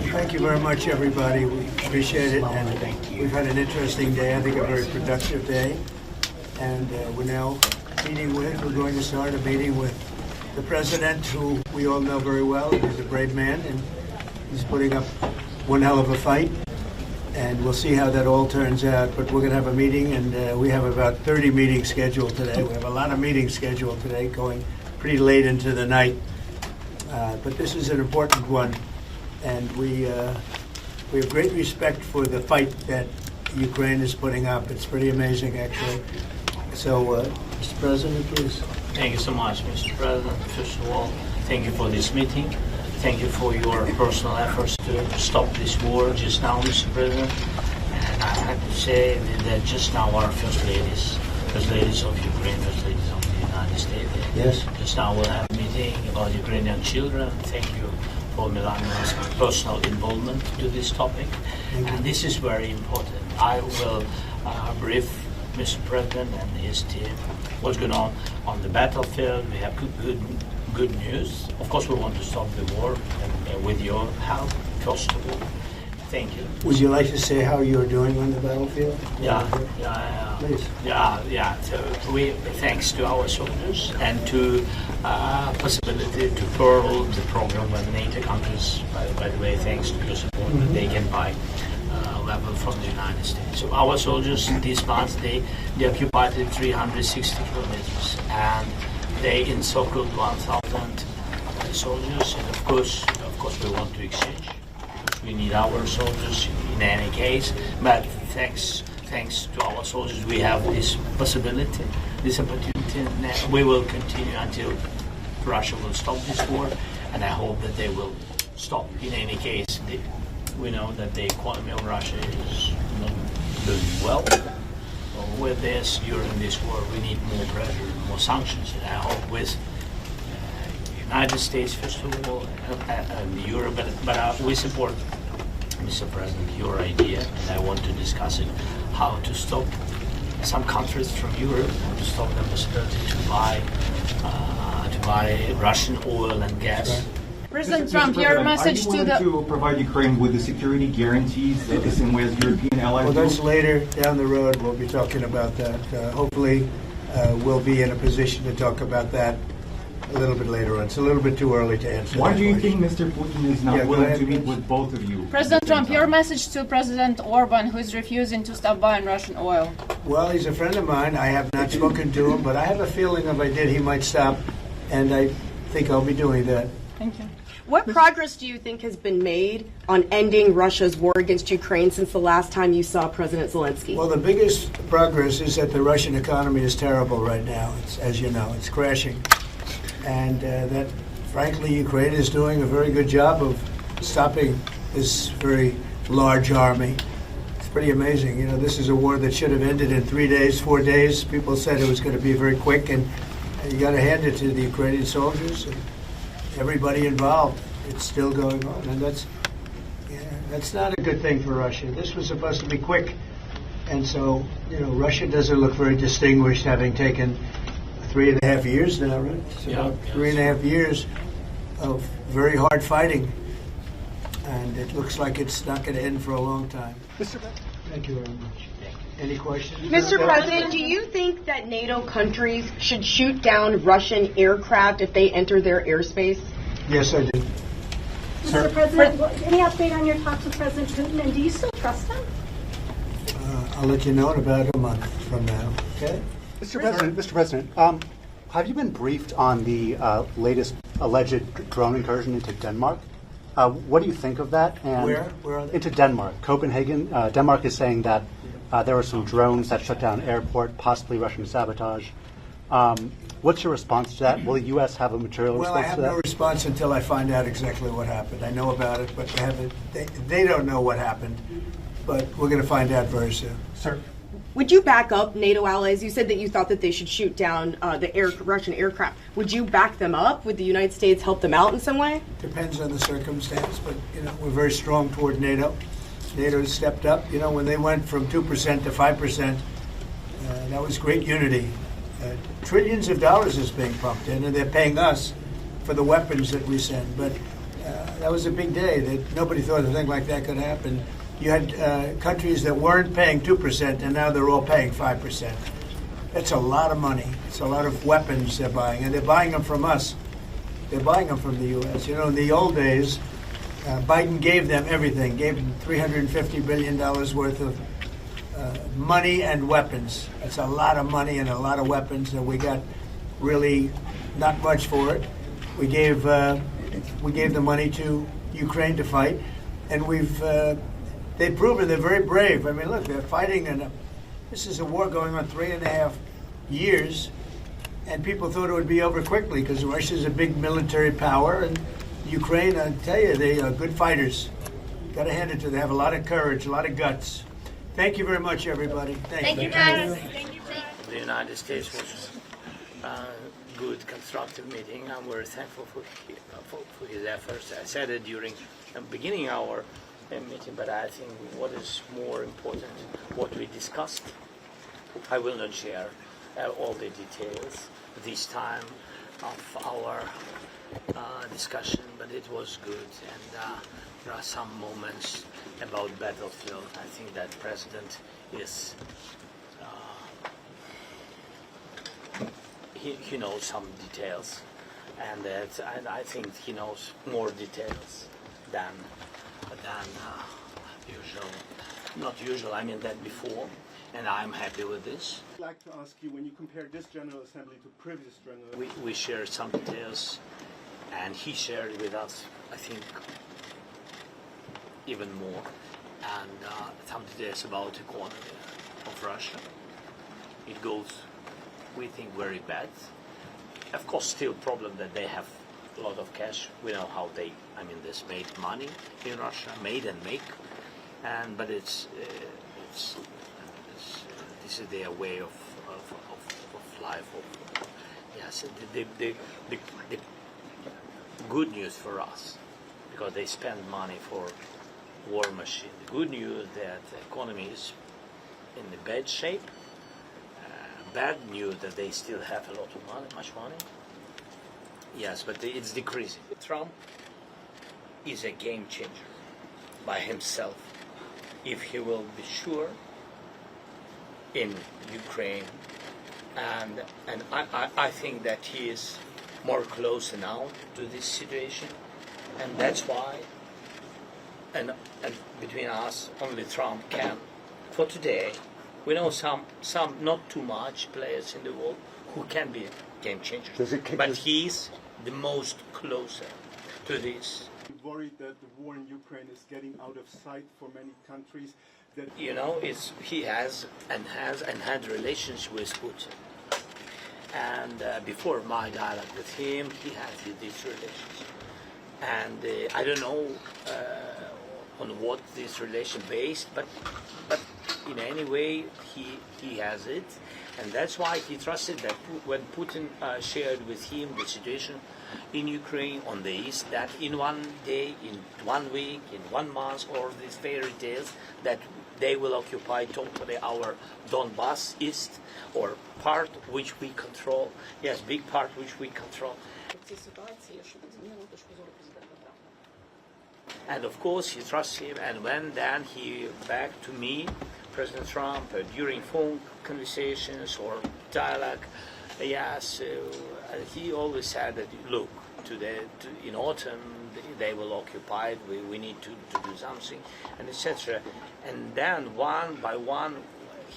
Thank you very much, everybody. We appreciate it, and we've had an interesting day. I think a very productive day, and we're going to start a meeting with the president, who we all know very well. He's a brave man, and he's putting up one hell of a fight, and we'll see how that all turns out. But we're going to have a meeting, and we have about 30 meetings scheduled today. We have a lot of meetings scheduled today, going pretty late into the night. But this is an important one, and we have great respect for the fight that Ukraine is putting up. It's pretty amazing, actually. So, Mr. President, please. Thank you so much, Mr. President. First of all, thank you for this meeting. Thank you for your personal efforts to stop this war just now, Mr. President. And I have to say that just now our first ladies of Ukraine, first ladies of the United States, Yes. just now we'll have a meeting about Ukrainian children. Thank you for Melania's personal involvement to this topic. And this is very important. I will brief Mr. President and his team what's going on the battlefield. We have good news. Of course, we want to stop the war, and with your help, first of all. Thank you. Would you like to say how you're doing on the battlefield? Yeah. Please. Yeah. So thanks to our soldiers and to possibility to further the program when NATO countries, by the way, thanks to your support, they can buy weapon from the United States. So our soldiers this month they occupied 360 kilometers, and they encircled 1,000 soldiers. And of course we want to exchange. We need our soldiers in any case, but thanks to our soldiers, we have this possibility, this opportunity. And we will continue until Russia will stop this war, and I hope that they will stop. In any case, we know that the economy of Russia is not doing well. So with this, during this war, we need more pressure, more sanctions, and I hope with United States, first of all, and Europe, but we support, Mr. President, your idea, and I want to discuss it, how to stop some countries from Europe, how to stop the possibility to buy Russian oil and gas. Right. President Trump, your message to the... Are you willing to provide Ukraine with the security guarantees the same way as European allies Well, do? that's later down the road. We'll be talking about that. Hopefully, we'll be in a position to talk about that a little bit later on. It's a little bit too early to answer. Why that do you question. think Mr. Putin is not willing to meet with both of you? President Trump, your message to President Orban, who is refusing to stop buying Russian oil. Well, he's a friend of mine. I have not spoken to him, but I have a feeling if I did, he might stop, and I think I'll be doing that. Thank you. What progress do you think has been made on ending Russia's war against Ukraine since the last time you saw President Zelensky? Well, the biggest progress is that the Russian economy is terrible right now. It's, as you know, it's crashing. And that, frankly, Ukraine is doing a very good job of stopping this very large army. It's pretty amazing. You know, this is a war that should have ended in 3 days, 4 days. People said it was going to be very quick, and you got to hand it to the Ukrainian soldiers and everybody involved. It's still going on, and that's not a good thing for Russia. This was supposed to be quick, and so, you know, Russia doesn't look very distinguished, having taken 3.5 years now, right? It's about 3.5 years of very hard fighting, and it looks like it's not going to end for a long time. Thank you very much. Any questions? Mr. President, do you think that NATO countries should shoot down Russian aircraft if they enter their airspace? Yes, I do. Mr. President, any update on your talks with President Putin, and do you still trust him? I'll let you know in about a month from now, okay? Mr. President, have you been briefed on the latest alleged drone incursion into Denmark? What do you think of that? And Where are they? Into Denmark. Copenhagen. Denmark is saying that there were some drones that shut down an airport, possibly Russian sabotage. What's your response to that? Will the U.S. have a material Well, I response have to that? no response until I find out exactly what happened. I know about it, but they don't know what happened. But we're going to find out very soon. Sir. Would you back up NATO allies? You said that you thought that they should shoot down the Russian aircraft. Would you back them up? Would the United States help them out in some way? Depends on the circumstance, but, you know, we're very strong toward NATO. NATO has stepped up. You know, when they went from 2% to 5%, that was great unity. Trillions of dollars is being pumped in, and they're paying us for the weapons that we send. But that was a big day. That nobody thought a thing like that could happen. You had countries that weren't paying 2%, and now they're all paying 5%. That's a lot of money. It's a lot of weapons they're buying, and they're buying them from us. They're buying them from the U.S. You know, in the old days, Biden gave them everything, gave them $350 billion worth of money and weapons. It's a lot of money and a lot of weapons, and we got really not much for it. We gave the money to Ukraine to fight, and they've proven they're very brave. I mean, look, they're fighting, and this is a war going on 3.5 years, and people thought it would be over quickly because Russia's a big military power, and Ukraine, I tell you, they are good fighters. Got to hand it to them. They have a lot of courage, a lot of guts. Thank you very much, everybody. Thank you. The United States was a good, constructive meeting. I'm very thankful for his efforts. I said it during the beginning of our meeting, but I think what is more important, what we discussed. I will not share all the details this time of our discussion, but it was good, and there are some moments about battlefield. I think that President is he knows some details, and I think he knows more details than usual. Not usual, I mean that before, and I'm happy with this. I'd like to ask you, when you compare this General Assembly to previous General We shared some details, and he shared with us, I think, even more, and some details about the economy of Russia. It goes, we think, very bad. Of course, still problem that they have a lot of cash. We know how this made money in Russia, made and make, but it's this is their way of life. Yes, the good news for us, because they spend money for war machine. The good news that the economy is in a bad shape. Bad news that they still have a lot of money, much money. Yes, but it's decreasing. Trump is a game changer by himself if he will be sure in Ukraine, and I think that he is more close now to this situation, and that's why, and between us, only Trump can. For today, we know some not too much players in the world who can be game changers, but he's the most closer to this. I'm worried that the war in Ukraine is getting out of sight for many countries. That He has had relations with Putin, and before my dialogue with him, he had these relations, and I don't know on what this relation based, but in any way he has it, and that's why he trusted that when Putin shared with him the situation in Ukraine on the east, that in one day, in 1 week, in 1 month, or these fairy tales that they will occupy totally our Donbass east, or part which we control. Yes, big part which we control. And of course he trusts him, and when then he back to me, President Trump, during phone conversations or dialogue, yes, he always said that, look, in autumn they will occupy it, we need to do something, and etc. And then one by one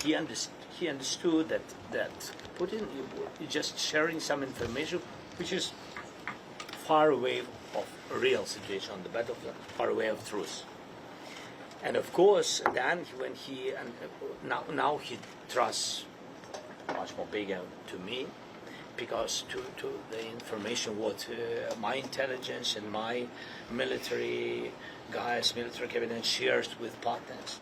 he understood that Putin is just sharing some information which is far away of a real situation on the battlefield, far away of truth. And of course, then when now he trusts much more bigger to me, because to the information what my intelligence and my military guys, military cabinet shares with partners.